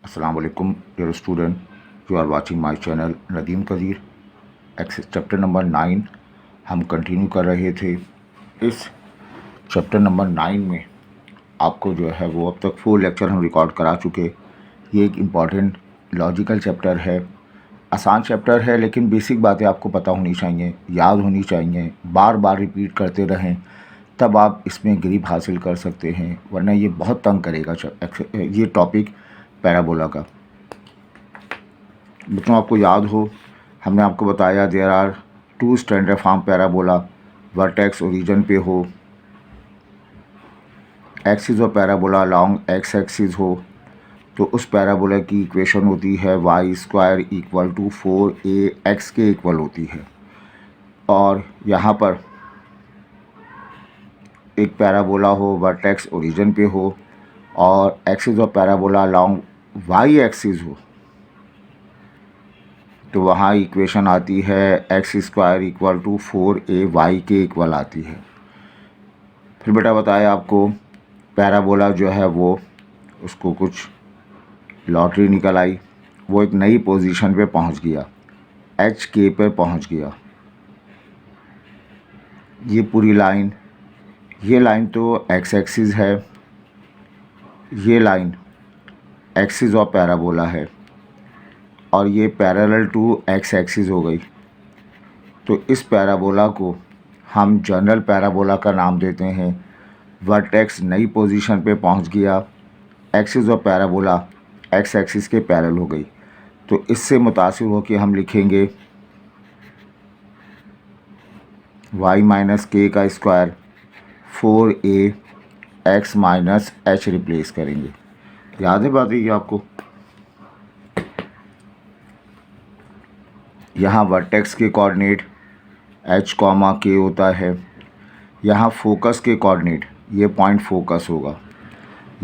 Assalamu alaikum dear student, you are watching my channel Nadeem Qadir. Exercise chapter number 9 हम continue कर रहे थे। इस चैप्टर नंबर 9 में आपको जो है वो अब तक 4 लेक्चर हम रिकॉर्ड करा चुके। ये एक इम्पॉर्टेंट लॉजिकल चैप्टर है, आसान चैप्टर है, लेकिन बेसिक बातें आपको पता होनी चाहिए, याद होनी चाहिए, बार बार रिपीट करते रहें, तब आप इसमें ग्रिप हासिल कर सकते हैं, वरना ये बहुत तंग करेगा ये टॉपिक पैराबोला का। बच्चों आपको याद हो, हमने आपको बताया there are 2 standard form parabola. Vertex origin पे हो, axis of parabola along x axis हो, तो उस पैराबोला की इक्वेशन होती है y² इक्वल टू 4ax के इक्वल होती है। और यहाँ पर एक पैराबोला हो, वर्टेक्स ओरिजिन पे हो और axis of parabola long y axis हो, तो वहाँ इक्वेशन आती है x² इक्वल टू 4ay के इक्वल आती है। फिर बेटा बताया आपको पैराबोला जो है वो उसको कुछ लॉटरी निकल आई, वो एक नई पोजीशन पे पहुंच गया, HK पे पहुंच गया। ये पूरी लाइन, ये लाइन तो x एक्सिस है, ये लाइन एक्सिस ऑफ पैराबोला है और ये पैरेलल टू x एक्सिस हो गई। तो इस पैराबोला को हम जनरल पैराबोला का नाम देते हैं। वर्टेक्स नई पोजीशन पे पहुंच गया, axis of parabola x axis के पैरेलल हो गई, तो इससे मुतासिर हो के हम लिखेंगे y माइनस के का square 4ax minus h replace करेंगे। याद है बात ये आपको? यहाँ वर्टेक्स के कोऑर्डिनेट h, k होता है। यहाँ फोकस के कोऑर्डिनेट, ये पॉइंट फोकस होगा।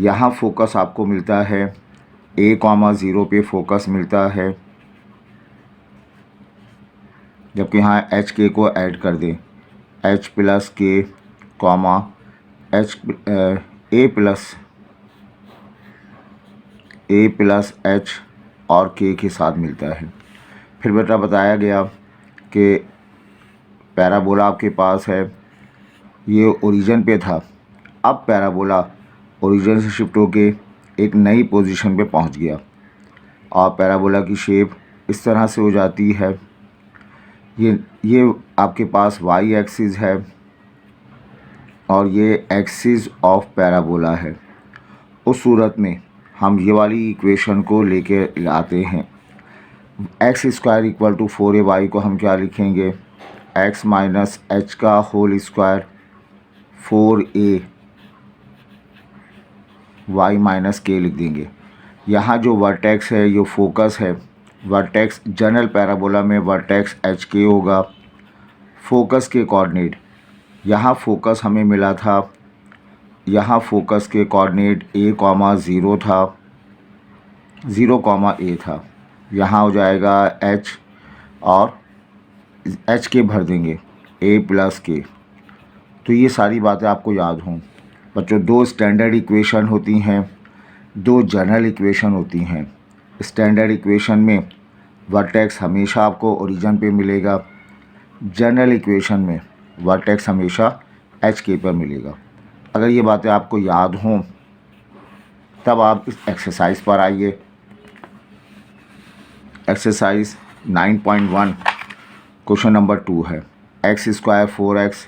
यहाँ फोकस आपको मिलता है a, 0 पे फोकस मिलता है, जबकि यहाँ HK को ऐड कर दें, H प्लस के A प्लस H और K के साथ मिलता है। फिर बेटा बताया गया कि पैराबोला आपके पास है, ये ओरिजिन पे था, अब पैराबोला ओरिजिन से शिफ्ट होके एक नई पोजीशन पे पहुंच गया और पैराबोला की शेप इस तरह से हो जाती है। ये आपके पास y एक्सिस है और ये एक्सिस ऑफ पैराबोला है। उस सूरत में हम ये वाली इक्वेशन को लेके आते हैं। x² इक्वल टू 4ay को हम क्या लिखेंगे, x माइनस h का whole square 4a y minus k लिख देंगे। यहाँ जो वर्टेक्स है, ये फोकस है, वर्टेक्स जनरल पैराबोला में वर्टेक्स HK होगा। फोकस के कोऑर्डिनेट, यहाँ फोकस हमें मिला था, यहाँ फोकस के कोऑर्डिनेट a, 0 था, 0, a था। यहाँ हो जाएगा h और HK भर देंगे a प्लस k। तो ये सारी बातें आपको याद हों बच्चों। 2 स्टैंडर्ड इक्वेशन होती हैं, 2 जनरल इक्वेशन होती हैं। स्टैंडर्ड इक्वेशन में वर्टेक्स हमेशा आपको ओरिजिन पे मिलेगा, जनरल इक्वेशन में वर्टेक्स हमेशा HK पर मिलेगा। अगर ये बातें आपको याद हों तब आप इस एक्सरसाइज पर आइए। एक्सरसाइज 9.1 क्वेश्चन नंबर 2 है, x² 4x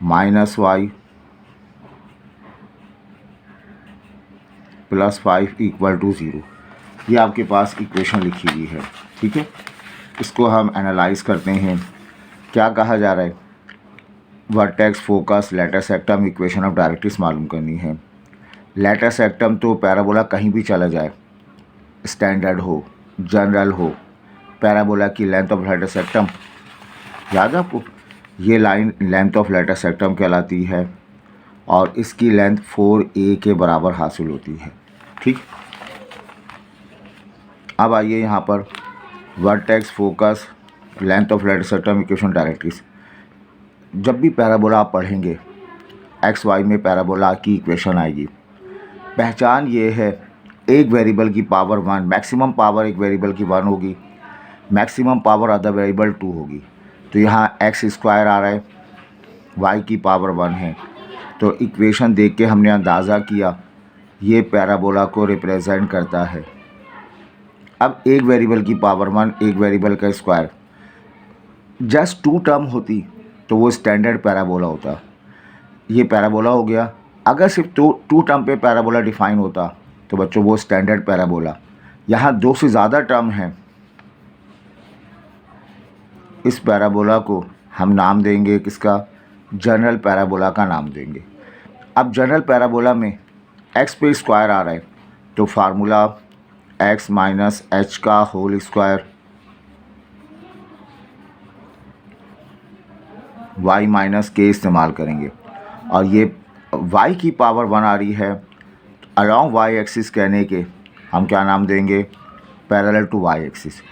minus y plus 5 equal to 0। ये आपके पास इक्वेशन लिखी हुई है, ठीक है। इसको हम एनालाइज करते हैं। क्या कहा जा रहा है, vertex, focus, letter सेक्टम, equation of directrix मालूम करनी है। लेटर सेक्टम तो पैराबोला कहीं भी चला जाए, स्टैंडर्ड हो, जनरल हो, पैराबोला की लेंथ ऑफ लेटर सेक्टम याद है आपको, ये लाइन लेंथ ऑफ लेटर सेक्टम कहलाती है और इसकी लेंथ 4a के बराबर हासिल होती है, ठीक। अब आइए यहाँ पर vertex, focus, length of letter सेक्टम, equation directrix. जब भी पैराबोला आप पढ़ेंगे XY में पैराबोला की इक्वेशन आएगी। पहचान ये है एक वेरिएबल की पावर 1, मैक्सिमम पावर एक वेरिएबल की 1 होगी, मैक्सिमम पावर अदर वेरिएबल 2 होगी। तो यहाँ एक्स स्क्वायर आ रहा है, वाई की पावर 1 है। तो इक्वेशन देख के हमने अंदाज़ा किया ये पैराबोला को रिप्रेजेंट करता है। अब एक वेरिएबल की पावर 1, एक वेरिएबल का स्क्वायर, जस्ट 2 टर्म होती तो वो स्टैंडर्ड पैराबोला होता। ये पैराबोला हो गया। अगर सिर्फ 2 टर्म पे पैराबोला डिफाइन होता तो बच्चों वो स्टैंडर्ड पैराबोला। यहाँ 2 से ज़्यादा टर्म हैं, इस पैराबोला को हम नाम देंगे किसका, जनरल पैराबोला का नाम देंगे। अब जनरल पैराबोला में एक्स पे स्क्वायर आ रहा है तो फार्मूला एक्स माइनस एच का होल स्क्वायर वाई माइनस के इस्तेमाल करेंगे। और ये y की पावर 1 आ रही है, अलॉन्ग y एक्सिस कहने के हम क्या नाम देंगे, पैरेलल टू y एक्सिस।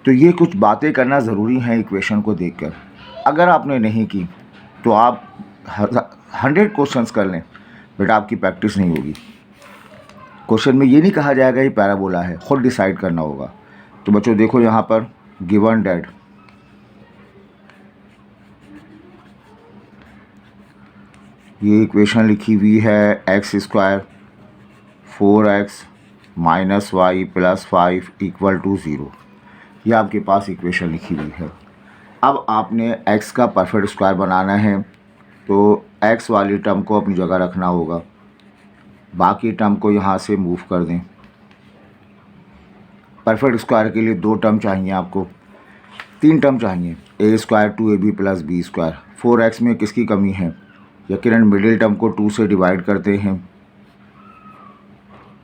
तो ये कुछ बातें करना ज़रूरी है इक्वेशन को देखकर। अगर आपने नहीं की तो आप 100 क्वेश्चंस कर लें, बेटा आपकी प्रैक्टिस नहीं होगी। क्वेश्चन में ये नहीं कहा जाएगा ये पैराबोला है, खुद डिसाइड करना होगा। तो बच्चों देखो यहाँ पर गिवन डेट ये इक्वेशन लिखी हुई है x square 4x minus y plus 5 equal to 0। ये आपके पास इक्वेशन लिखी हुई है। अब आपने x का परफेक्ट स्क्वायर बनाना है तो x वाली टर्म को अपनी जगह रखना होगा, बाकी टर्म को यहाँ से मूव कर दें। परफेक्ट स्क्वायर के लिए 2 टर्म चाहिए आपको, 3 टर्म चाहिए, a square 2ab plus b square. 4x में किसकी कमी है, यकीनन मिडिल टर्म को 2 से डिवाइड करते हैं,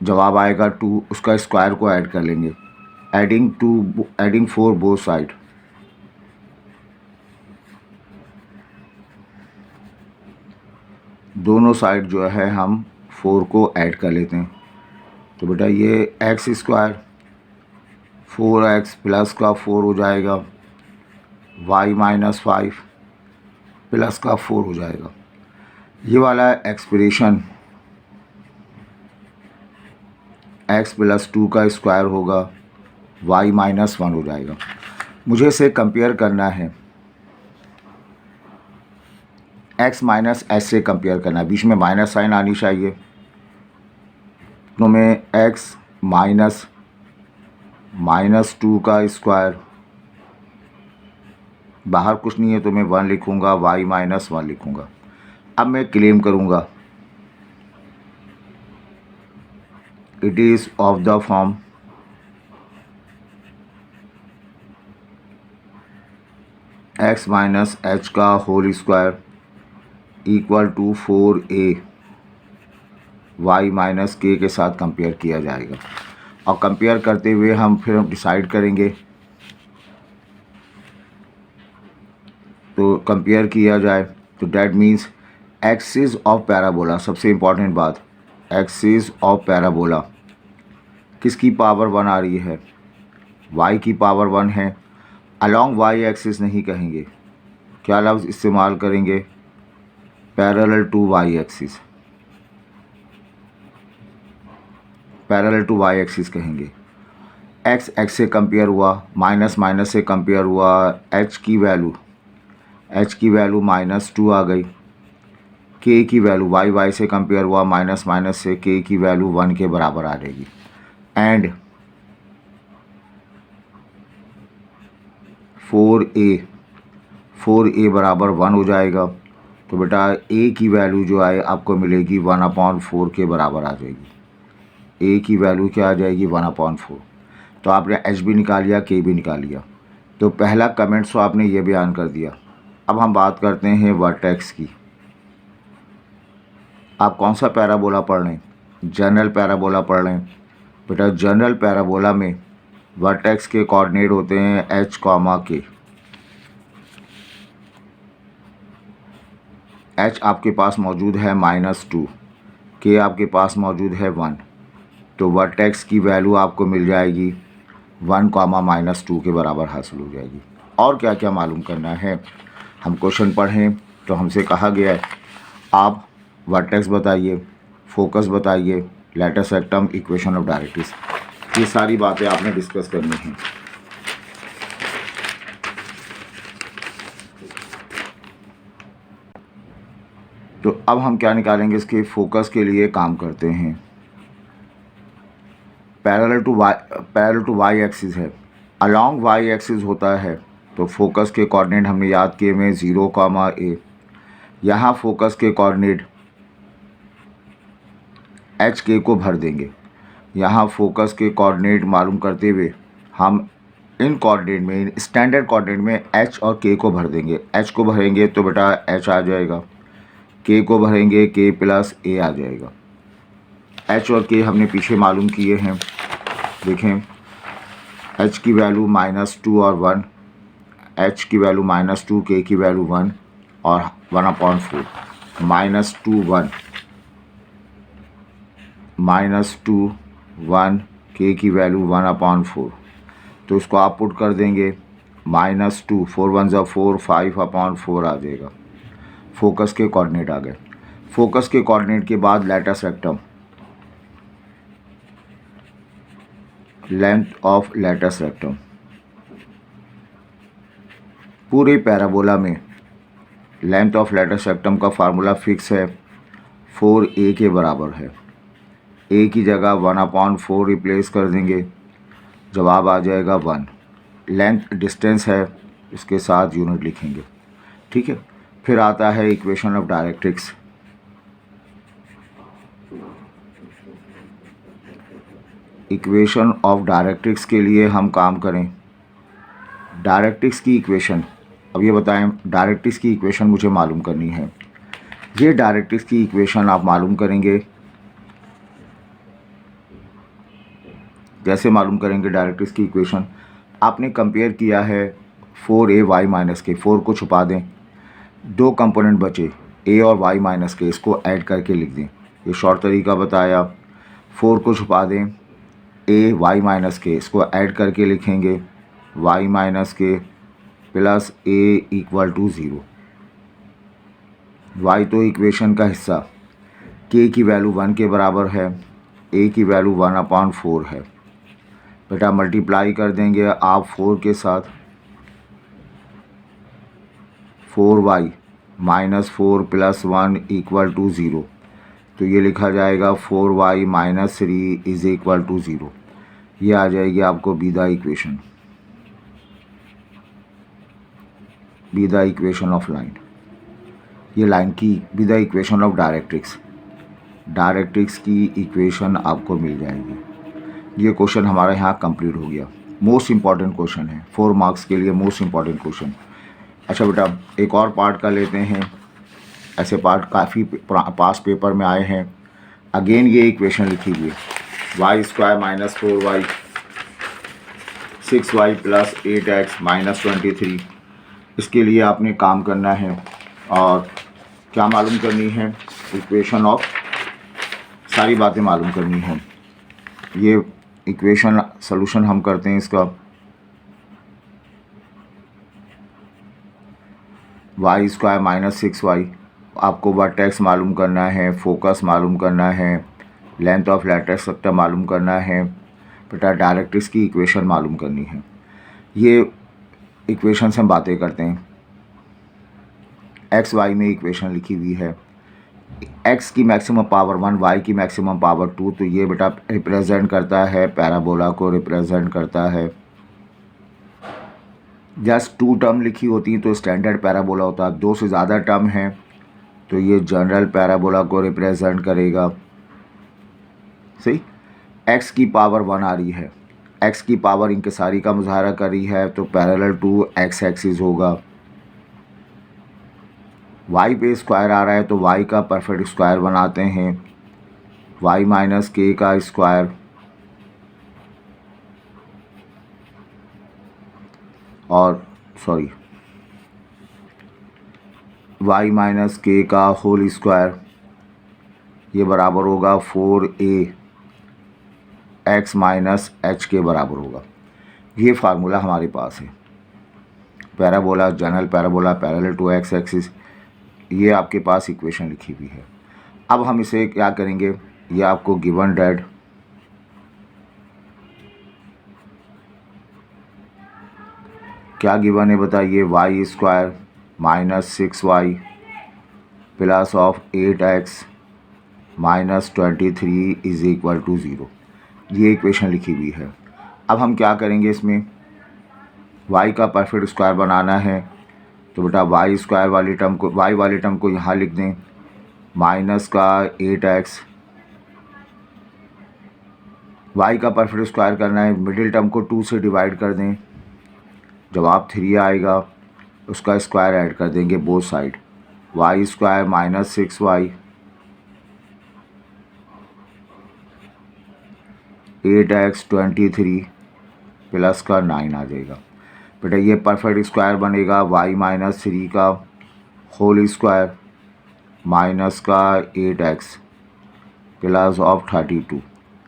जवाब आएगा 2, उसका स्क्वायर को ऐड कर लेंगे, एडिंग 4 बोथ साइड। दोनों साइड जो है हम 4 को ऐड कर लेते हैं। तो बेटा ये एक्स स्क्वायर 4x प्लस का 4 हो जाएगा, y माइनस 5 प्लस का 4 हो जाएगा। ये वाला एक्सप्रेशन x प्लस 2 का स्क्वायर होगा, y माइनस 1 हो जाएगा। मुझे इसे कंपेयर करना है, x माइनस एच से कंपेयर करना है, बीच में माइनस साइन आनी चाहिए। तो मैं x माइनस 2 का स्क्वायर, बाहर कुछ नहीं है तो मैं 1 लिखूँगा, y माइनस 1 लिखूँगा। अब मैं क्लेम करूँगा it is of the form x minus H का whole square equal to 4a y minus K साथ कंपेयर किया जाएगा। और कंपेयर करते हुए हम डिसाइड करेंगे, तो कंपेयर किया जाए तो that means axis of parabola, सबसे इम्पॉर्टेंट बात, एक्सिस ऑफ पैराबोला किसकी पावर 1 आ रही है, y की पावर 1 है। अलॉन्ग y एक्सिस नहीं कहेंगे, क्या लफ्ज़ इस्तेमाल करेंगे, parallel to y axis, parallel to y axis कहेंगे। x से कंपेयर हुआ, माइनस माइनस से कंपेयर हुआ, h की वैल्यू माइनस 2 आ गई, k की वैल्यू y से कंपेयर हुआ, माइनस माइनस से k की वैल्यू 1 के बराबर आ जाएगी। एंड 4a बराबर 1 हो जाएगा। तो बेटा a की वैल्यू जो आए आपको मिलेगी 1/4 के बराबर आ जाएगी। a की वैल्यू क्या आ जाएगी, 1/4। तो आपने h भी निकाल लिया, k भी निकाल लिया। तो पहला कमेंट तो आपने ये बयान कर दिया। अब हम बात करते हैं वर्टेक्स की। आप कौन सा पैराबोला पढ़ रहे हैं, जनरल पैराबोला पढ़ रहे हैं। बेटा जनरल पैराबोला में वर्टेक्स के कोऑर्डिनेट होते हैं h, k। h आपके पास मौजूद है -2, k आपके पास मौजूद है 1। तो वर्टेक्स की वैल्यू आपको मिल जाएगी 1, -2 के बराबर हासिल हो जाएगी। और क्या क्या मालूम करना है, हम क्वेश्चन पढ़ें तो हमसे कहा गया है आप वर्टेक्स बताइए, फोकस बताइए, latus rectum, equation of directrix, ये सारी बातें आपने डिस्कस करनी है। तो अब हम क्या निकालेंगे, इसके फोकस के लिए काम करते हैं। पैरेलल टू वाई एक्सिस है, अलॉन्ग वाई एक्सिस होता है, तो फोकस के कोऑर्डिनेट हमने याद किए में 0, a। यहाँ फोकस के कोऑर्डिनेट एच के को भर देंगे। यहाँ फोकस के कोऑर्डिनेट मालूम करते हुए हम इन कोऑर्डिनेट में, स्टैंडर्ड कोऑर्डिनेट में एच और के को भर देंगे। एच को भरेंगे तो बेटा एच आ जाएगा, के को भरेंगे के प्लस ए आ जाएगा। एच और के हमने पीछे मालूम किए हैं, देखें एच की वैल्यू -2 और 1, एच की वैल्यू -2, के की वैल्यू 1 और 1/4, -2 1, -2 1, के की वैल्यू 1/4। तो इसको आप पुट कर देंगे, -2 4 1 ज़ा 4, 5/4 आ जाएगा। फोकस के कोऑर्डिनेट आ गए। फोकस के कोऑर्डिनेट के बाद latus rectum, length of latus rectum, पूरे पैराबोला में लेंथ ऑफ लेटस रेक्टम का फार्मूला फिक्स है, 4a के बराबर है। a की जगह 1/4 रिप्लेस कर देंगे, जवाब आ जाएगा 1। लेंथ डिस्टेंस है, इसके साथ यूनिट लिखेंगे, ठीक है। फिर आता है equation of directrix. Equation of directrix के लिए हम काम करें, डायरेक्ट्रिक्स की इक्वेशन, अब ये बताएं डायरेक्ट्रिक्स की इक्वेशन मुझे मालूम करनी है। ये डायरेक्ट्रिक्स की इक्वेशन आप मालूम करेंगे, कैसे मालूम करेंगे डायरेक्ट्रिक्स की इक्वेशन? आपने कंपेयर किया है 4ay माइनस के, 4 को छुपा दें, 2 कंपोनेंट बचे a और y माइनस के, इसको ऐड करके लिख दें, ये शॉर्ट तरीका बताया। 4 को छुपा दें, a y माइनस के, इसको ऐड करके लिखेंगे y माइनस के प्लस a = 0। y तो इक्वेशन का हिस्सा, k की वैल्यू 1 के बराबर है, a की वैल्यू 1/4 है। बेटा मल्टीप्लाई कर देंगे आप 4 के साथ, 4y -4 + 1 = 0, तो ये लिखा जाएगा 4y - 3 = 0। ये आ जाएगी आपको बीदा इक्वेशन, बीदा इक्वेशन ऑफ लाइन, ये लाइन की बीदा इक्वेशन ऑफ डायरेक्ट्रिक्स, डायरेक्ट्रिक्स की इक्वेशन आपको मिल जाएगी। ये क्वेश्चन हमारा यहाँ कंप्लीट हो गया। मोस्ट इम्पॉर्टेंट क्वेश्चन है, 4 मार्क्स के लिए मोस्ट इम्पॉर्टेंट क्वेश्चन। अच्छा बेटा एक और पार्ट का लेते हैं, ऐसे पार्ट काफ़ी पास पेपर में आए हैं। अगेन ये इक्वेशन लिखी हुई है, y² - 4y 6y + 8x - 23। इसके लिए आपने काम करना है और क्या मालूम करनी है, इक्वेशन ऑफ, सारी बातें मालूम करनी है। ये इक्वेशन सॉल्यूशन हम करते हैं इसका, y² - 6y, आपको वर्टेक्स मालूम करना है, फोकस मालूम करना है, लेंथ ऑफ लेटस रेक्टम मालूम करना है, बेटा डायरेक्ट्रिक्स की इक्वेशन मालूम करनी है। ये इक्वेशन से हम बातें करते हैं। एक्स वाई में इक्वेशन लिखी हुई है, x की मैक्सिमम पावर 1, y की मैक्सिमम पावर 2, तो ये बेटा रिप्रेजेंट करता है पैराबोला को, रिप्रेजेंट करता है। जस्ट 2 टर्म लिखी होती तो स्टैंडर्ड पैराबोला होता, 2 से ज़्यादा टर्म हैं तो ये जनरल पैराबोला को रिप्रेजेंट करेगा। सही, x की पावर 1 आ रही है, x की पावर इंकसारी का मुजाहरा कर रही है, तो पैरेलल टू x एक्सिस होगा। y पे स्क्वायर आ रहा है तो y का परफेक्ट स्क्वायर बनाते हैं, y - k का स्क्वायर और y - k का होल स्क्वायर, ये बराबर होगा 4a x - h के बराबर होगा। ये फार्मूला हमारे पास है, parabola, general parabola parallel to x axis, ये आपके पास इक्वेशन लिखी हुई है। अब हम इसे क्या करेंगे, ये आपको गिवन डेट क्या गिवन है बताइए, y square minus 6y plus of 8x minus 23 is equal to 0। ये इक्वेशन लिखी हुई है। अब हम क्या करेंगे, इसमें y का परफेक्ट स्क्वायर बनाना है। तो बेटा वाई स्क्वायर वाली टर्म को, y वाली टर्म को यहाँ लिख दें, माइनस का 8x, y का परफेक्ट स्क्वायर करना है, मिडिल टर्म को 2 से डिवाइड कर दें, जवाब 3 आएगा, उसका स्क्वायर ऐड कर देंगे both side, y square minus 6y 8x 23 plus का 9 आ जाएगा। बेटा ये परफेक्ट स्क्वायर बनेगा y माइनस 3 का होल स्क्वायर माइनस का 8x प्लस ऑफ 32,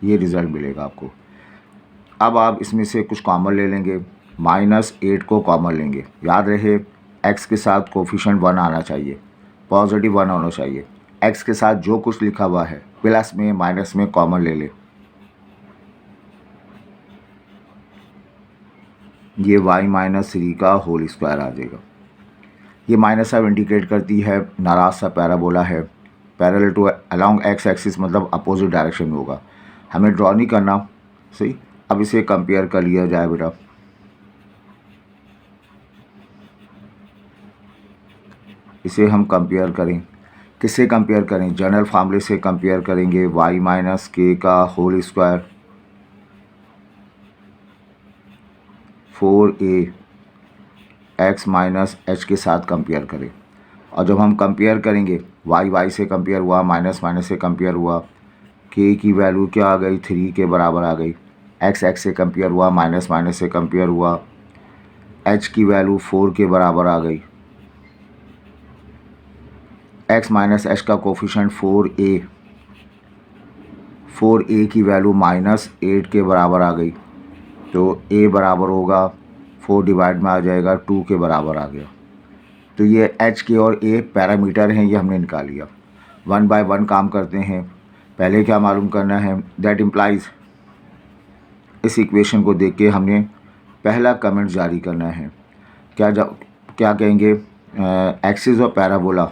ये रिज़ल्ट मिलेगा आपको। अब आप इसमें से कुछ कॉमन ले लेंगे, -8 को कॉमन लेंगे। याद रहे x के साथ कोफिशिएंट 1 आना चाहिए, पॉजिटिव 1 होना चाहिए। x के साथ जो कुछ लिखा हुआ है प्लस में माइनस में कॉमन ले लें। ये y माइनस 3 का होल स्क्वायर आ जाएगा। ये माइनस साइन इंडिकेट करती है नाराज सा पैराबोला है, parallel to along x axis, मतलब अपोजिट डायरेक्शन में होगा। हमें ड्रॉ नहीं करना, सही। अब इसे कंपेयर कर लिया जाए बेटा, इसे हम कंपेयर करें, किससे कंपेयर करें, जनरल फार्मूले से कंपेयर करेंगे। y माइनस के का whole square 4a x minus h के साथ कंपेयर करें। और जब हम कंपेयर करेंगे, y से कंपेयर हुआ, माइनस माइनस से कंपेयर हुआ, k की वैल्यू क्या आ गई, 3 के बराबर आ गई। x से कंपेयर हुआ, माइनस माइनस से कंपेयर हुआ, h की वैल्यू 4 के बराबर आ गई। x माइनस h का कोफिशिएंट 4a की वैल्यू -8 के बराबर आ गई। तो a बराबर होगा 4 डिवाइड में आ जाएगा 2 के बराबर आ गया। तो ये h के और a पैरामीटर हैं, ये हमने निकाल लिया। 1 बाय 1 काम करते हैं। पहले क्या मालूम करना है, दैट इम्प्लाइज, इस इक्वेशन को देख के हमने पहला कमेंट जारी करना है। क्या कहेंगे, axis of parabola,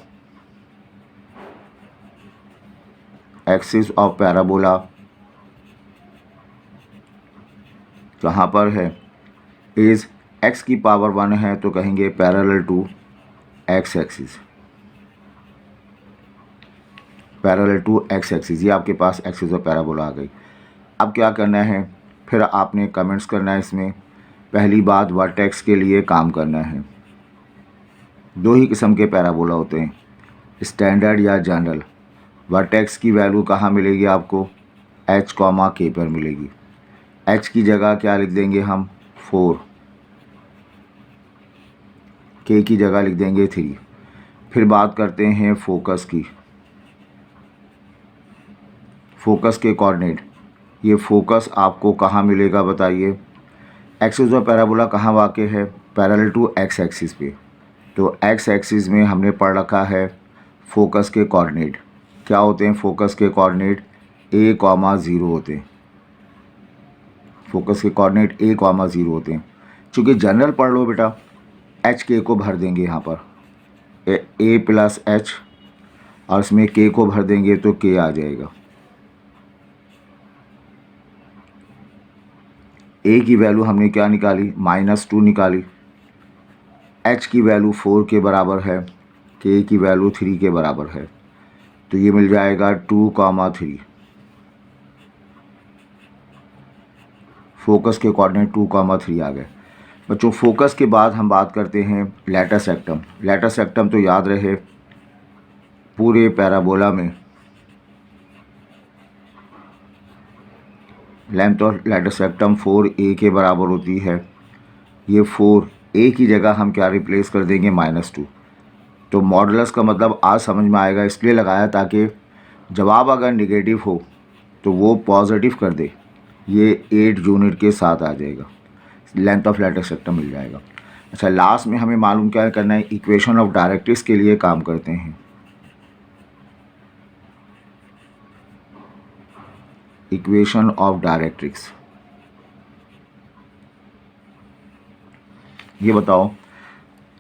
axis of parabola कहाँ पर है, इज x की पावर 1 है, तो कहेंगे parallel to x axis, parallel to x axis. ये आपके पास एक्सिस ऑफ पैराबोला आ गई। अब क्या करना है, फिर आपने कमेंट्स करना है इसमें। पहली बात, वर्टेक्स के लिए काम करना है। दो ही किस्म के पैराबोला होते हैं, स्टैंडर्ड या जनरल। वर्टेक्स की वैल्यू कहाँ मिलेगी आपको, h, k पर मिलेगी। h की जगह क्या लिख देंगे हम, 4, k की जगह लिख देंगे 3। फिर बात करते हैं फोकस की, फोकस के कोऑर्डिनेट। ये फोकस आपको कहाँ मिलेगा बताइए, एक्सिस ऑफ पैराबोला कहाँ वाक़ है, पैरेलल टू x एक्सिस पे। तो x एक्सिस में हमने पढ़ रखा है फोकस के कोऑर्डिनेट क्या होते हैं, फोकस के कोऑर्डिनेट a, 0 होते हैं। फोकस के कोऑर्डिनेट a, 0 होते हैं। चूँकि जनरल पढ़ लो बेटा, h k को भर देंगे यहाँ पर, a प्लस h, और इसमें k को भर देंगे तो k आ जाएगा। a की वैल्यू हमने क्या निकाली, -2 निकाली। h की वैल्यू 4 के बराबर है, k की वैल्यू 3 के बराबर है, तो ये मिल जाएगा 2, 3। फोकस के कोऑर्डिनेट 2, 3 आ गए। बच्चों फोकस के बाद हम बात करते हैं लैटिस सेक्टम। लैटिस सेक्टम तो याद रहे पूरे पैराबोला में लेंथ ऑफ लैटिस सेक्टम 4a के बराबर होती है। ये 4a की जगह हम क्या रिप्लेस कर देंगे, -2। तो मॉडुलस का मतलब आज समझ में आएगा, इसलिए लगाया ताकि जवाब अगर निगेटिव हो तो वो पॉजिटिव कर दे। ये 8 यूनिट के साथ आ जाएगा, लेंथ ऑफ लैटिस सेक्टम मिल जाएगा। अच्छा, लास्ट में हमें मालूम क्या करना है, इक्वेशन ऑफ डायरेक्ट्रिक्स के लिए काम करते हैं। Equation of directrix. ये बताओ,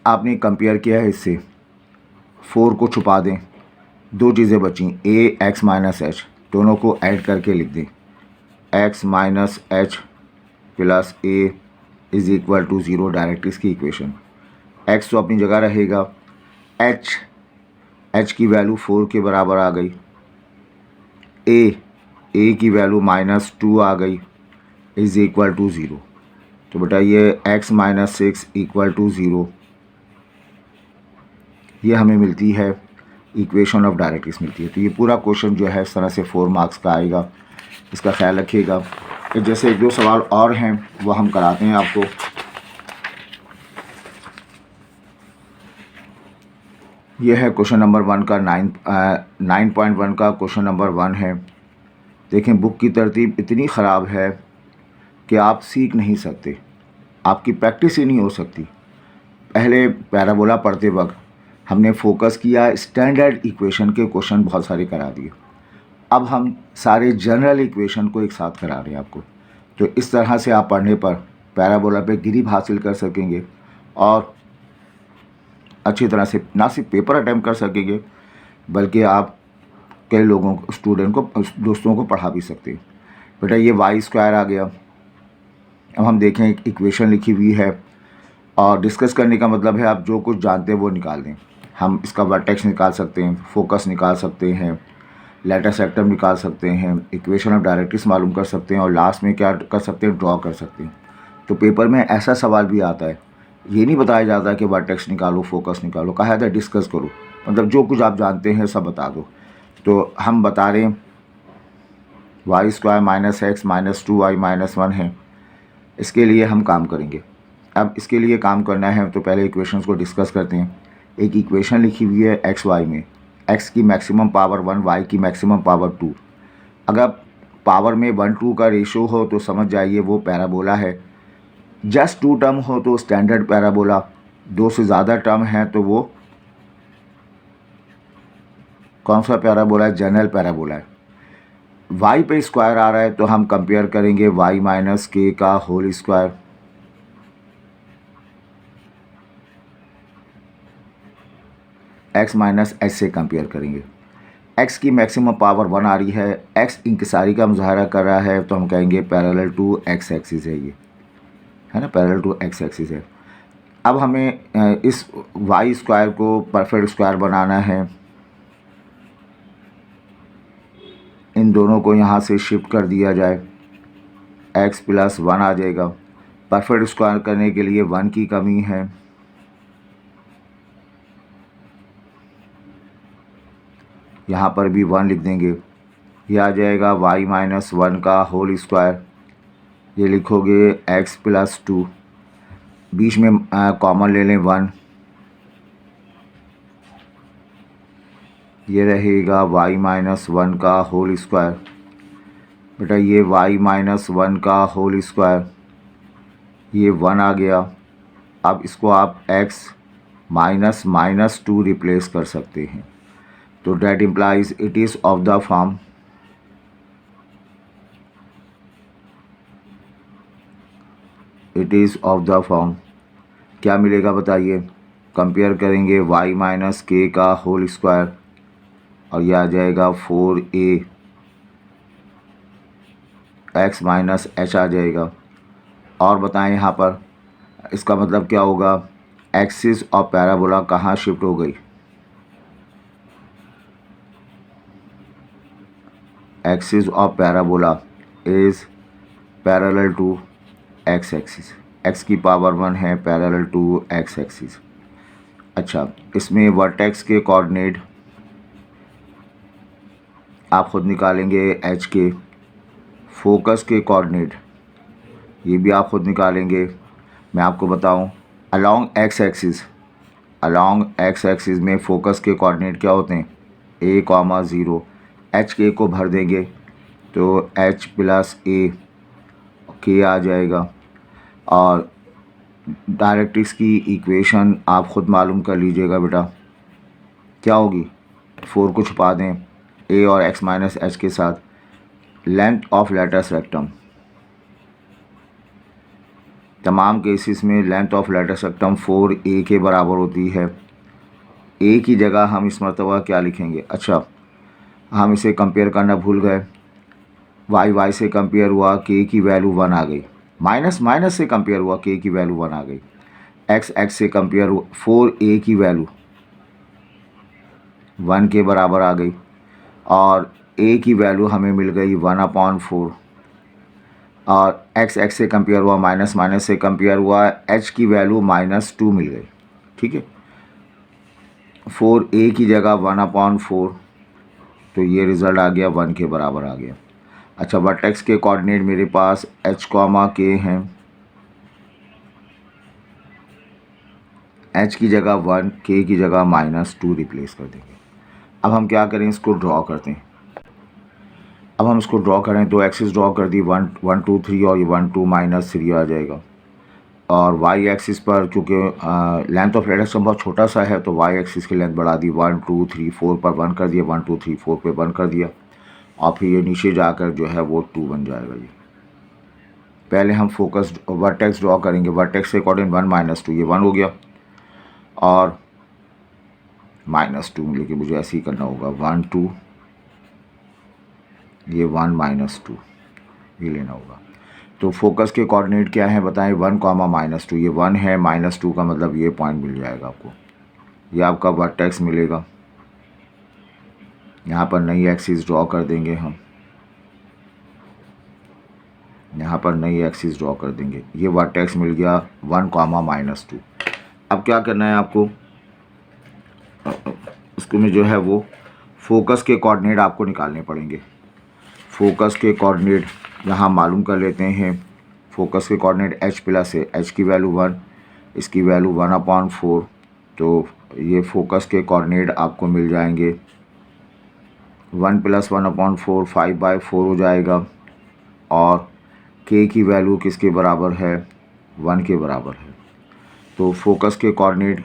आपने कंपेयर किया है इससे, 4 को छुपा दें, दो चीज़ें बची, ए एक्स माइनस एच, दोनों को ऐड करके लिख दें, x minus h plus a is equal to 0, directrix की इक्वेशन। एक्स तो अपनी जगह रहेगा, एच की वैल्यू 4 के बराबर आ गई, ए की वैल्यू -2 आ गई, इज़ इक्वल टू 0। तो बेटा ये x माइनस 6 इक्वल टू 0, ये हमें मिलती है इक्वेशन ऑफ डायरेक्ट्रिक्स मिलती है। तो ये पूरा क्वेश्चन जो है इस तरह से 4 मार्क्स का आएगा, इसका ख्याल रखिएगा। जैसे 1-2 सवाल और हैं वो हम कराते हैं आपको। ये है क्वेश्चन नंबर 1 का 9.1 का क्वेश्चन नंबर 1 है। देखें, बुक की तरतीब इतनी ख़राब है कि आप सीख नहीं सकते, आपकी प्रैक्टिस ही नहीं हो सकती। पहले पैराबोला पढ़ते वक्त हमने फोकस किया, स्टैंडर्ड इक्वेशन के क्वेश्चन बहुत सारे करा दिए। अब हम सारे जनरल इक्वेशन को एक साथ करा रहे हैं आपको। तो इस तरह से आप पढ़ने पर पैराबोला पे ग्रिप हासिल कर सकेंगे और अच्छी तरह से ना सिर्फ पेपर अटैम्प्ट कर सकेंगे बल्कि आप कई लोगों को, स्टूडेंट को, दोस्तों को पढ़ा भी सकते हैं। बेटा ये वाई स्क्वायर आ गया। अब हम देखें, एक इक्वेशन लिखी हुई है और डिस्कस करने का मतलब है आप जो कुछ जानते हैं वो निकाल दें। हम इसका वर्टेक्स निकाल सकते हैं, फोकस निकाल सकते हैं, लेटर सेक्टम निकाल सकते हैं, इक्वेशन ऑफ डायरेक्ट्रिक्स मालूम कर सकते हैं और लास्ट में क्या कर सकते हैं, ड्रॉ कर सकते हैं। तो पेपर में ऐसा सवाल भी आता है, ये नहीं बताया जाता कि वर्टेक्स निकालो, फोकस निकालो, कहा जाता है डिस्कस करो, मतलब जो कुछ आप जानते हैं सब बता दो। तो हम बता रहे हैं y square minus x minus 2y minus 1 है। इसके लिए हम काम करेंगे। अब इसके लिए काम करना है तो पहले इक्वेशंस को डिस्कस करते हैं। एक इक्वेशन लिखी हुई है एक्स वाई में, एक्स की मैक्सिमम पावर 1, वाई की मैक्सिमम पावर 2। अगर पावर में 1-2 का रेशो हो तो समझ जाइए वो पैराबोला है। जस्ट 2 टर्म हो तो स्टैंडर्ड पैराबोला, 2 से ज़्यादा टर्म है तो वो कौन सा पैराबोला है, जनरल पैराबोला है। वाई पे स्क्वायर आ रहा है तो हम कंपेयर करेंगे वाई माइनस के का whole square, x minus h से कंपेयर करेंगे। एक्स की मैक्सिमम पावर 1 आ रही है, एक्स इंकिसारी का मुजाहरा कर रहा है तो हम कहेंगे पैरेलल टू एक्स एक्सिस है, ये है ना, पैरेलल टू एक्स एक्सिस है। अब हमें इस वाई स्क्वायर को परफेक्ट स्क्वायर बनाना है। इन दोनों को यहाँ से शिफ्ट कर दिया जाए, x प्लस 1 आ जाएगा। परफेक्ट स्क्वायर करने के लिए 1 की कमी है, यहाँ पर भी 1 लिख देंगे। ये आ जाएगा y माइनस 1 का होल स्क्वायर, ये लिखोगे x प्लस 2, बीच में कॉमन ले लें 1, ये रहेगा y माइनस 1 का होल स्क्वायर। बेटा ये y माइनस 1 का होल स्क्वायर, ये 1 आ गया। अब इसको आप x माइनस माइनस 2 रिप्लेस कर सकते हैं। तो that implies it is of the form क्या मिलेगा बताइए। कंपेयर करेंगे y माइनस के का होल स्क्वायर और यह आ जाएगा 4a, x माइनस एच आ जाएगा। और बताएं यहाँ पर इसका मतलब क्या होगा, एक्सिस ऑफ पैराबोला कहाँ शिफ्ट हो गई, axis of parabola is parallel to x axis, x की पावर 1 है, पैरेलल टू एक्स एक्सिस। अच्छा, इसमें वर्टेक्स के कोऑर्डिनेट आप ख़ुद निकालेंगे, एच के फोकस के कोऑर्डिनेट ये भी आप ख़ुद निकालेंगे। मैं आपको बताऊं, अलोंग एक्स एक्सिस में फोकस के कोऑर्डिनेट क्या होते हैं, a,0, एच के को भर देंगे तो h प्लस ए के आ जाएगा। और डायरेक्ट्रिक्स की इक्वेशन आप ख़ुद मालूम कर लीजिएगा बेटा, क्या होगी, 4 को छुपा दें a और x माइनस एच के साथ, लेंथ ऑफ लेटस रेक्टम, तमाम केसेस में length of latus rectum 4a के बराबर होती है। a की जगह हम इस मरतबा क्या लिखेंगे? अच्छा, हम इसे कंपेयर करना भूल गए। y से कंपेयर हुआ, k की वैल्यू 1 आ गई। माइनस माइनस से कंपेयर हुआ, k की वैल्यू 1 आ गई। x से कंपेयर हुआ, 4a की वैल्यू 1 के बराबर आ गई और a की वैल्यू हमें मिल गई 1/4। और x से कंपेयर हुआ, माइनस माइनस से कंपेयर हुआ, h की वैल्यू -2 मिल गई। ठीक है, 4a की जगह 1/4, तो ये रिज़ल्ट आ गया 1 के बराबर आ गया। अच्छा, वर्टेक्स के कोऑर्डिनेट मेरे पास h, k हैं। h की जगह 1, k की जगह -2 रिप्लेस कर देंगे। अब हम क्या करें, इसको ड्रॉ करते हैं। अब हम इसको ड्रॉ करें तो एक्सिस ड्रॉ कर दी, 1 1 2 3 और ये 1 2 -3 आ जाएगा। और वाई एक्सिस पर क्योंकि लेंथ ऑफ लेटस बहुत छोटा सा है तो वाई एक्सिस की लेंथ बढ़ा दी, 1 2 3 4 पर 1 कर दिया, 1 2 3 4 पे 1 कर दिया और फिर ये नीचे जाकर जो है वो 2 बन जाएगा। ये पहले हम फोकस वर्टेक्स ड्रॉ करेंगे। वर्टेक्स के अकॉर्डिंग 1 -2, ये 1 हो गया और -2, लेकिन मुझे ऐसे ही करना होगा, 1 2, ये 1 -2, ये लेना होगा। तो फोकस के कोऑर्डिनेट क्या है बताएं? 1, -2, ये 1 है, -2 का मतलब ये पॉइंट मिल जाएगा आपको, ये आपका वर्टेक्स मिलेगा। यहाँ पर नई एक्सिस ड्रॉ कर देंगे हम, यहाँ पर नई एक्सिस ड्रॉ कर देंगे। ये वर्टेक्स मिल गया 1, -2। अब क्या करना है आपको, उसको में जो है वो फोकस के कोऑर्डिनेट आपको निकालने पड़ेंगे। फोकस के कोऑर्डिनेट यहाँ मालूम कर लेते हैं। फोकस के कोऑर्डिनेट h प्लस है, h की वैल्यू 1, इसकी वैल्यू 1/4, तो ये फोकस के कोऑर्डिनेट आपको मिल जाएंगे 1 + 1/4, 5/4 हो जाएगा। और k की वैल्यू किसके बराबर है? 1 के बराबर है। तो फोकस के कोऑर्डिनेट,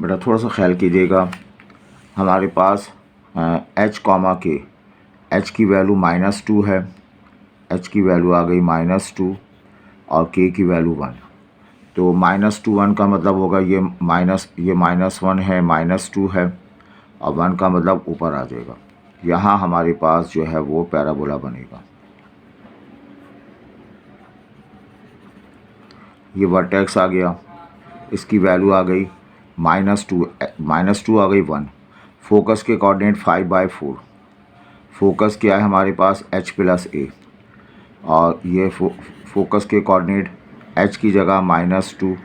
बेटा थोड़ा सा ख्याल कीजिएगा, हमारे पास h, k, h की वैल्यू -2 है, h की वैल्यू आ गई -2 और k की वैल्यू 1। तो -2 1 का मतलब होगा ये -1 है, -2 है और 1 का मतलब ऊपर आ जाएगा। यहाँ हमारे पास जो है वो पैराबोला बनेगा। ये वर्टेक्स आ गया, इसकी वैल्यू आ गई -2 आ गई 1। फोकस के कोऑर्डिनेट 5/4। फोकस क्या है हमारे पास? h plus a। और ये फोकस के कोऑर्डिनेट h की जगह -2,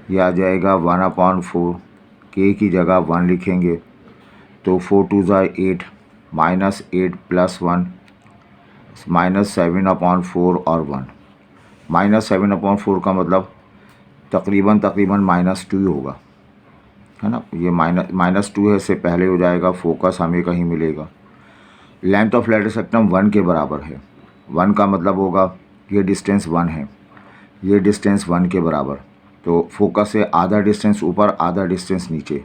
ये आ जाएगा 1/4, k की जगह 1 लिखेंगे तो 4 2 8, -8 + 1, -7/4 और 1। -7/4 का मतलब तकरीबन -2 ही होगा, है ना। ये -2 है, इससे पहले हो जाएगा। फोकस हमें कहीं मिलेगा। लेंथ ऑफ लेटस रेक्टम 1 के बराबर है। 1 का मतलब होगा ये डिस्टेंस 1 है, ये डिस्टेंस 1 के बराबर। तो फोकस से आधा डिस्टेंस ऊपर, आधा डिस्टेंस नीचे।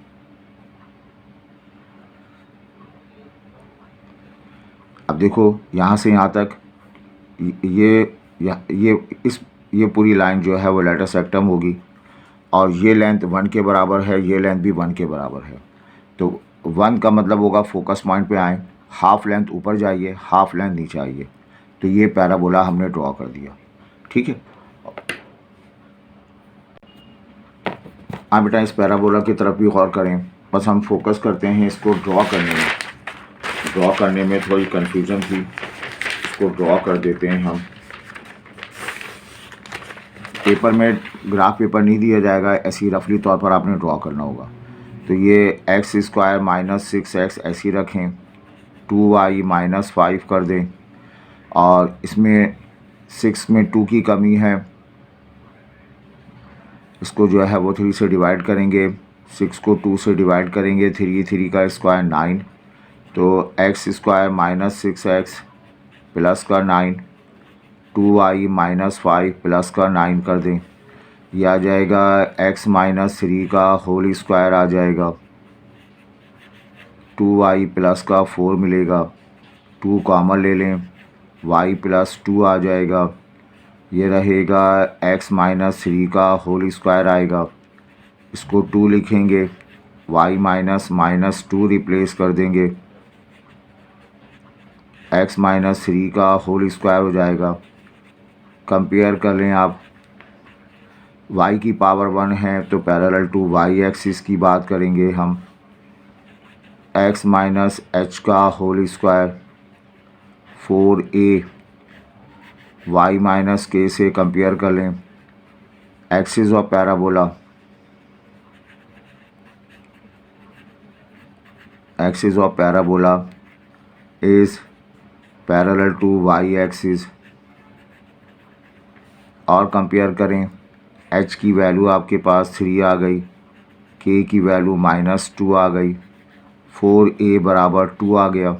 अब देखो यहाँ से यहाँ तक ये पूरी लाइन जो है वो लेटस रेक्टम होगी और ये लेंथ 1 के बराबर है, ये लेंथ भी 1 के बराबर है। तो 1 का मतलब होगा फोकस पॉइंट पे आए, हाफ लेंथ ऊपर जाइए, हाफ लेंथ नीचे आइए। तो ये पैराबोला हमने ड्रॉ कर दिया। ठीक है, आप बेटा इस पैराबोला की तरफ भी गौर करें। बस हम फोकस करते हैं इसको ड्रॉ करने में थोड़ी कन्फ्यूज़न थी, इसको ड्रॉ कर देते हैं हम। पेपर में ग्राफ पेपर नहीं दिया जाएगा, ऐसी रफली तौर पर आपने ड्रॉ करना होगा। तो ये x² - 6x ऐसी रखें, 2y - 5 कर दें और इसमें 6 में 2 की कमी है, इसको जो है वो 3 से डिवाइड करेंगे। 6 को 2 से डिवाइड करेंगे, 3 का स्क्वायर 9, तो x² - 6x प्लस का 9, 2y - 5 प्लस का 9 कर दें। यह आ जाएगा x - 3 का होल स्क्वायर आ जाएगा। 2y प्लस का 4 मिलेगा, 2 कॉमन ले लें, y प्लस 2 आ जाएगा, ये रहेगा x माइनस 3 का होल स्क्वायर आएगा, इसको 2 लिखेंगे, y माइनस माइनस 2 रिप्लेस कर देंगे, x माइनस 3 का होल स्क्वायर हो जाएगा। कंपेयर कर लें आप, y की पावर 1 है तो पैरेलल टू y एक्सिस की बात करेंगे हम, x माइनस h का whole square 4a, y minus k से कंपेयर कर लें, axis of parabola, axis of parabola is parallel to y axis. और कंपेयर करें, h की वैल्यू आपके पास 3 आ गई, k की वैल्यू -2 आ गई, 4a बराबर 2 आ गया,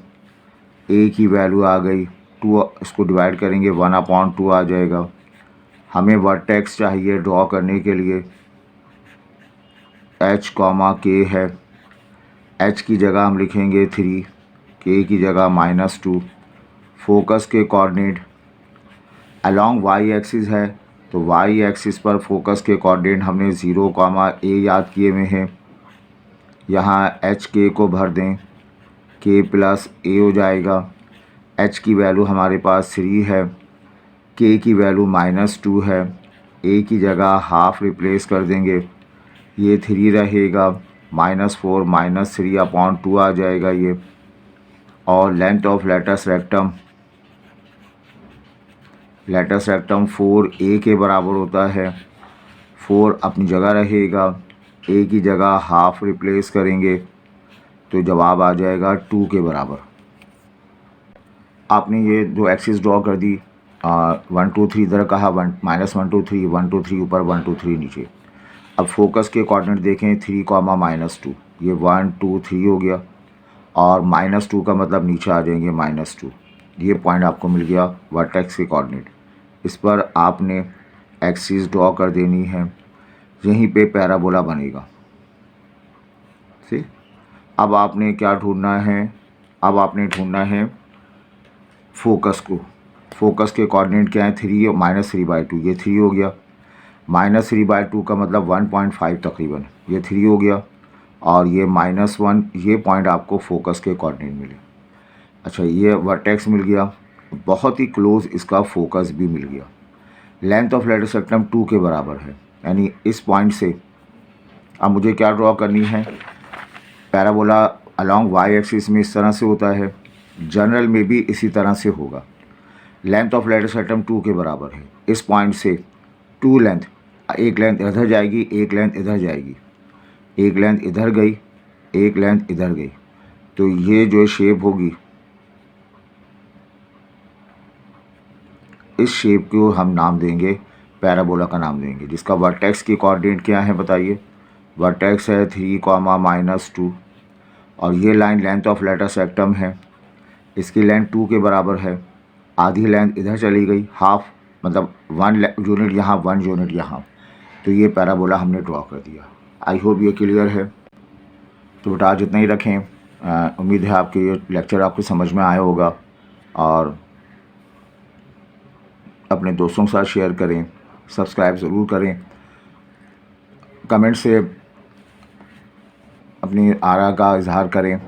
a की वैल्यू आ गई 2, इसको डिवाइड करेंगे 1/2 आ जाएगा। हमें वर्टेक्स चाहिए ड्रॉ करने के लिए, h, k है, h की जगह हम लिखेंगे 3, k की जगह -2। फोकस के कोऑर्डिनेट अलॉन्ग y एक्सिस है तो y एक्सिस पर फोकस के कोऑर्डिनेट हमने 0, a याद किए हुए हैं। यहाँ h k को भर दें, k प्लस a हो जाएगा, h की वैल्यू हमारे पास 3 है, k की वैल्यू -2 है, a की जगह हाफ रिप्लेस कर देंगे, ये 3 रहेगा, -4 -3/2 आ जाएगा ये। और length of latus rectum 4a के बराबर होता है, 4 अपनी जगह रहेगा, a की जगह हाफ रिप्लेस करेंगे तो जवाब आ जाएगा 2 के बराबर। आपने ये जो एक्सिस ड्रॉ कर दी, 1 2 3 इधर कहा, -1 2 3, 1 2 3 ऊपर, 1 2 3 नीचे। अब फोकस के कोऑर्डिनेट देखें, 3, -2, ये 1 2 3 हो गया, और -2 का मतलब नीचे आ जाएंगे -2। ये पॉइंट आपको मिल गया वर्टेक्स के कोऑर्डिनेट। इस पर आपने एक्सिस ड्रॉ कर देनी है, यहीं पे पैराबोला बनेगा। ठीक, अब आपने क्या ढूंढना है, अब आपने ढूंढना है फोकस को। फोकस के कोऑर्डिनेट क्या है, 3 -3/2, ये 3 हो गया, -3/2 का मतलब 1.5 तकरीबन, ये 3 हो गया, और ये -1, ये पॉइंट आपको फोकस के कोऑर्डिनेट मिले। अच्छा, ये वर्टेक्स मिल गया, बहुत ही क्लोज इसका फोकस भी मिल गया। लेंथ ऑफ लेटस रेक्टम 2 के बराबर है, यानी इस पॉइंट से अब मुझे क्या ड्रॉ करनी है, पैराबोला अलोंग y एक्सिस में इस तरह से होता है, जनरल में भी इसी तरह से होगा। लेंथ ऑफ लेटस रेक्टम 2 के बराबर है, इस पॉइंट से 2 लेंथ, एक लेंथ इधर जाएगी, एक लेंथ इधर जाएगी, एक लेंथ इधर गई, एक लेंथ इधर गई, तो ये जो शेप होगी, इस शेप को हम नाम देंगे, पैराबोला का नाम देंगे, जिसका वर्टेक्स की कोऑर्डिनेट क्या है बताइए। वर्टेक्स है 3, -2, और ये line length of latus rectum है, इसकी लेंथ 2 के बराबर है, आधी लेंथ इधर चली गई, हाफ मतलब 1 यूनिट यहाँ, 1 यूनिट यहाँ, तो ये पैराबोला हमने ड्रॉ कर दिया। आई होप ये क्लियर है। तो बेटा आज इतना ही रखें, उम्मीद है आपके ये लेक्चर आपको समझ में आया होगा, और अपने दोस्तों के साथ शेयर करें, सब्सक्राइब ज़रूर करें, कमेंट से अपनी आरा का इजहार करें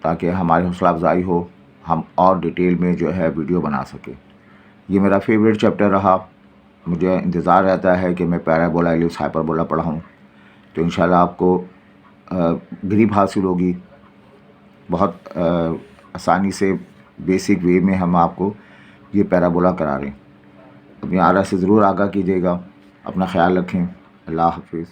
ताकि हमारी हौसला अफजाई हो, हम और डिटेल में जो है वीडियो बना सकें। ये मेरा फेवरेट चैप्टर रहा, मुझे इंतज़ार रहता है कि मैं पैराबोला एलिप्स हाइपरबोला पढ़ाऊँ, तो इंशाल्लाह आपको ग्रिप हासिल होगी। बहुत आसानी से बेसिक वे में हम आपको ये पैराबोला करा रहे हैं। अपनी आरा से ज़रूर आगाह कीजिएगा। अपना ख्याल रखें। अल्लाह हाफिज़।